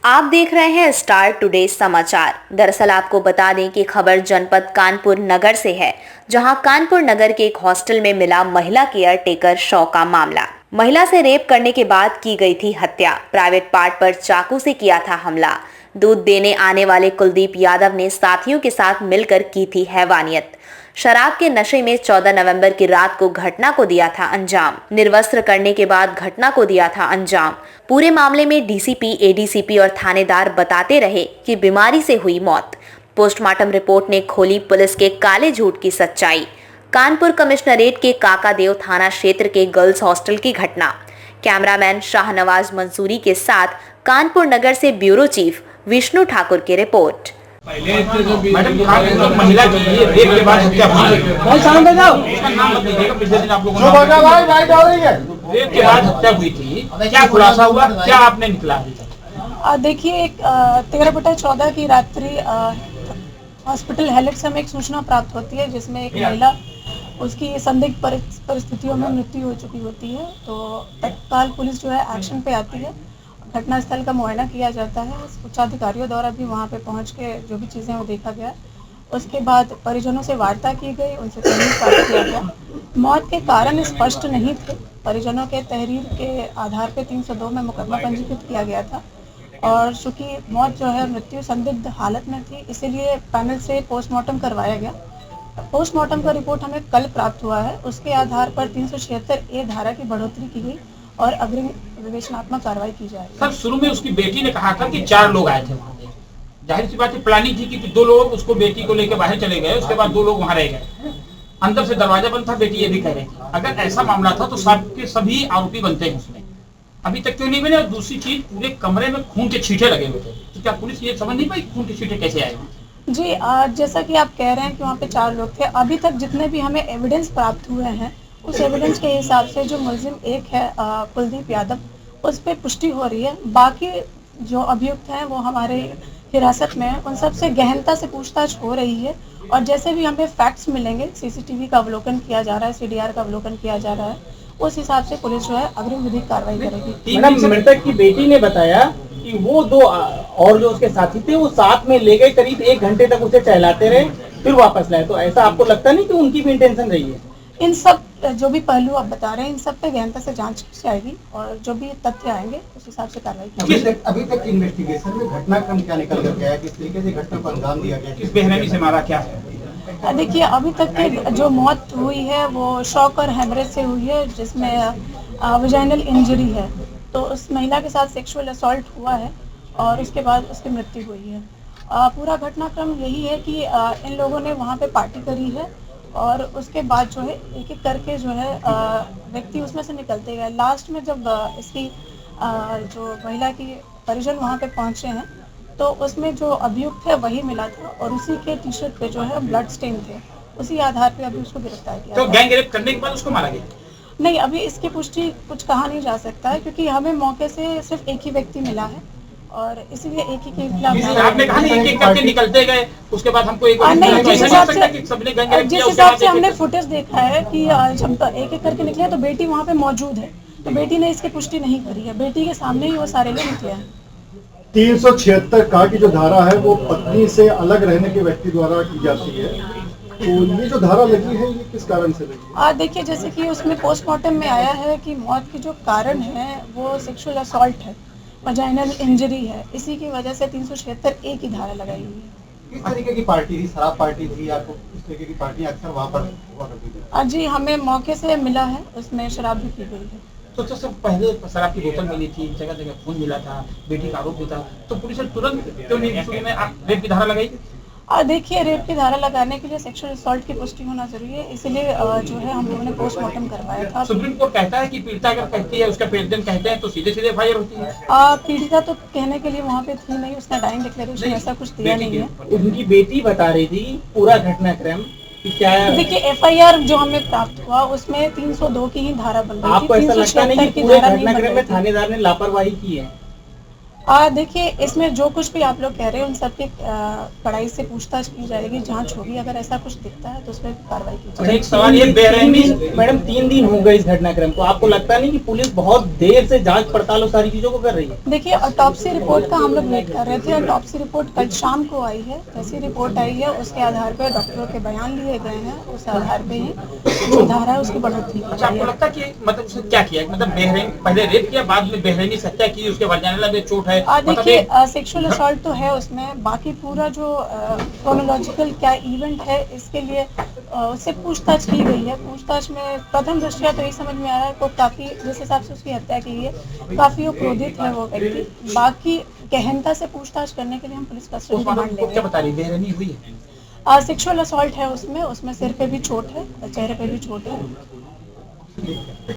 आप देख रहे हैं स्टार टुडे समाचार। दरअसल आपको बता दें कि खबर जनपद कानपुर नगर से है, जहां कानपुर नगर के एक हॉस्टल में मिला महिला केयर टेकर शव का मामला। महिला से रेप करने के बाद की गई थी हत्या। प्राइवेट पार्ट पर चाकू से किया था हमला। दूध देने आने वाले कुलदीप यादव ने साथियों के साथ मिलकर की थी हैवानियत। शराब के नशे में 14 नवंबर की रात को घटना को दिया था अंजाम। निर्वस्त्र करने के बाद घटना को दिया था अंजाम। पूरे मामले में डीसीपी, एडीसीपी और थानेदार बताते रहे कि बीमारी से हुई मौत। पोस्टमार्टम रिपोर्ट ने खोली पुलिस के काले झूठ की सच्चाई। कानपुर कमिश्नरेट के काकादेव थाना क्षेत्र के गर्ल्स हॉस्टल की घटना। कैमरामैन शाहनवाज मंसूरी के साथ कानपुर नगर से ब्यूरो चीफ विष्णु ठाकुर की रिपोर्ट। मैडम कानपुर महिला की रेप के बाद हत्या हुई। उसका नाम मत लीजिएगा, पिछले दिन आप लोगों ने रेप के बाद हत्या हुई थी, क्या खुलासा हुआ, क्या आपने निकला? देखिए, 13/14 की रात्रि हॉस्पिटल हेलेट से हमें एक सूचना प्राप्त होती है, जिसमें एक महिला उसकी संदिग्ध परिस्थितियों में मृत्यु हो चुकी होती है। तो तत्काल पुलिस जो है एक्शन पे आती है, घटनास्थल का मुआयना किया जाता है। उच्चाधिकारियों द्वारा भी वहाँ पे पहुँच के जो भी चीज़ें वो देखा गया। उसके बाद परिजनों से वार्ता की गई, उनसे तहरीर प्राप्त किया गया। मौत के कारण स्पष्ट नहीं थे। परिजनों के तहरीर के आधार पे 302 में मुकदमा पंजीकृत किया गया था, और चूँकि मौत जो है मृत्यु संदिग्ध हालत में थी, इसीलिए पैनल से पोस्टमार्टम करवाया गया। पोस्टमार्टम का रिपोर्ट हमें कल प्राप्त हुआ है। उसके आधार पर 376A धारा की बढ़ोतरी की गई और अग्रिम विवेचनात्मक कार्रवाई की जाएगी। सर, शुरू में उसकी बेटी ने कहा था कि 4 लोग आए थे वहाँ पे। जाहिर सी बात है, प्लानिंग थी कि 2 लोग उसको बेटी को लेकर बाहर चले गए, उसके बाद 2 लोग वहाँ रह गए। अंदर से दरवाजा बंद था, बेटी ये भी कह रही थी। अगर ऐसा मामला था तो सबके सभी आरोपी बनते हैं उसमें, अभी तक क्यों नहीं बने? और दूसरी चीज, पूरे कमरे में खून के छींटे लगे हुए थे, तो क्या पुलिस ये समझ नहीं पाई खून के छींटे कैसे आए? जी, जैसा कि आप कह रहे हैं कि वहाँ पे 4 लोग थे, अभी तक जितने भी हमें एविडेंस प्राप्त हुए हैं, उस एविडेंस के हिसाब से जो मुलजिम एक है कुलदीप यादव, उस पर पुष्टि हो रही है। बाकी जो अभियुक्त हैं वो हमारे हिरासत में हैं, उन सब से गहनता से पूछताछ हो रही है। और जैसे भी हमें फैक्ट्स मिलेंगे, सीसीटीवी का अवलोकन किया जा रहा है, सीडीआर का अवलोकन किया जा रहा है, उस हिसाब से पुलिस जो है अग्रिम विधिक कार्रवाई करेगी। मैडम, मृतक की बेटी ने बताया कि वो 2 और जो उसके साथी थे वो साथ में ले गए, करीब 1 घंटे तक उसे टहलाते रहे, फिर वापस लाए। तो ऐसा आपको लगता नहीं कि उनकी भी इंटेंशन रही है? इन सब जो भी पहलू आप बता रहे हैं, इन सब पे गहनता से जांच की जाएगी और जो भी तथ्य आएंगे उस हिसाब से कार्रवाई की जाएगी। अभी तक इन्वेस्टिगेशन में घटनाक्रम क्या निकल कर गया है, किस तरीके से घटना को अंजाम दिया गया, किस बेरहमी से मारा, क्या है? देखिए, अभी तक के जो मौत हुई है वो शॉक और हेमरेज से हुई है, जिसमें वजाइनल इंजरी है। तो उस महिला के साथ सेक्सुअल असॉल्ट हुआ है और उसके बाद उसकी मृत्यु हुई है। पूरा घटनाक्रम यही है कि इन लोगों ने वहाँ पे पार्टी करी है और उसके बाद जो है एक एक करके जो है व्यक्ति उसमें से निकलते गए। लास्ट में जब इसकी जो महिला की परिजन वहाँ पे पहुँचे हैं, तो उसमें जो अभियुक्त है वही मिला था और उसी के टी शर्ट पे जो है ब्लड स्टेन थे। उसी आधार पे अभी उसको गिरफ्तार किया। तो गैंग रेप करने के बाद उसको मारा गया? नहीं, अभी इसकी पुष्टि कुछ कहा नहीं जा सकता है, क्योंकि हमें मौके से सिर्फ एक ही व्यक्ति मिला है और इसीलिए एक ही के खिलाफ। आपने कहा एक एक करके निकलते गए, उसके बाद हमको एक जिस हिसाब से हमने फुटेज देखा है कि जब एक एक करके निकले तो बेटी वहाँ पे मौजूद है, तो बेटी ने इसकी पुष्टि नहीं करी है। बेटी के सामने ही वो सारे लोग निकले हैं। 376 का की जो धारा है वो पत्नी से अलग रहने के व्यक्ति द्वारा की जाती है, तो ये जो धारा लगी है ये किस कारण से लगी? देखिए, जैसे कि उसमें पोस्टमार्टम में आया है कि मौत के जो कारण है वो सेक्सुअल असॉल्ट है, वजाइनल इंजरी है, इसी की वजह से 376A की धारा लगाई हुई है। किस तरीके की पार्टी थी? शराब पार्टी थी या तो इस तरीके की पार्टी अक्सर वहाँ पर हुआ करती थी? जी, हमें मौके से मिला है, उसमें शराब भी पी गई है। तो सब पहले शराब की बोतल मिली थी, जगह जगह खून मिला था, बेटी का आरोप भी था, तो पुलिस ने तुरंत क्यों नहीं शुरू में आप रेप की धारा लगाई? देखिए, रेप की धारा लगाने के लिए सेक्सुअल असॉल्ट की पुष्टि होना जरूरी है, इसीलिए जो है हम लोगों ने पोस्टमार्टम करवाया था। सुप्रीम कोर्ट कहता है कि पीड़िता अगर कहती है, उसका पेरेंट कहते हैं, तो सीधे सीधे FIR होती है। पीड़िता तो कहने के लिए वहाँ पे थी नहीं, उसने डाइंग डिक्लेरेशन ऐसा कुछ दिया नहीं है। उनकी बेटी बता रही थी पूरा घटनाक्रम कि क्या। देखिए, FIR जो हमें प्राप्त हुआ उसमें 302 की ही धारा बन रही थी। आपको ऐसा लगता नहीं कि पूरे घटनाक्रम में थानेदार ने लापरवाही की है? देखिए, इसमें जो कुछ भी आप लोग कह रहे हैं उन सब की कड़ाई से पूछताछ की जाएगी, जांच होगी। अगर ऐसा कुछ दिखता है तो उस पर कार्रवाई की अच्छा, जाएगी। एक सवाल ये बेरहमी मैडम 3 दिन हो गए इस घटनाक्रम को, आपको लगता नहीं कि पुलिस बहुत देर से जांच पड़ताल और सारी चीजों को कर रही है? देखिए, ऑटोप्सी रिपोर्ट का हम लोग वेट कर रहे थे। ऑटोप्सी रिपोर्ट कल शाम को आई है। जैसी रिपोर्ट आई है उसके आधार पर डॉक्टरों के बयान लिए गए हैं, उस आधार पे ही जो धारा है उसकी बढ़ोतरी की अच्छा, आपको जाएगी। लगता है कि मतलब उसने क्या किया, मतलब बेरहमी पहले रेप किया, बाद में बेरहमी से हत्या की, उसके बाद जाने लगे चोट है, मतलब देखिए, सेक्सुअल असॉल्ट तो है उसमें, बाकी पूरा जो क्रोनोलॉजिकल क्या इवेंट है इसके लिए उससे पूछताछ की गई है। पूछताछ में प्रथम दृष्टया तो यही समझ में आया है को काफ़ी जिस हिसाब से उसकी हत्या की है काफ़ी वो क्रोधित है वो व्यक्ति। बाकी गहनता से पूछताछ करने के लिए हम पुलिस कस्टडी उस मामले रिमांड में क्या लेंगे। बता रही, बेरहमी हुई है? सेक्सुअल असॉल्ट है उसमें सिर पे भी चोट है, चेहरे पे भी चोट है।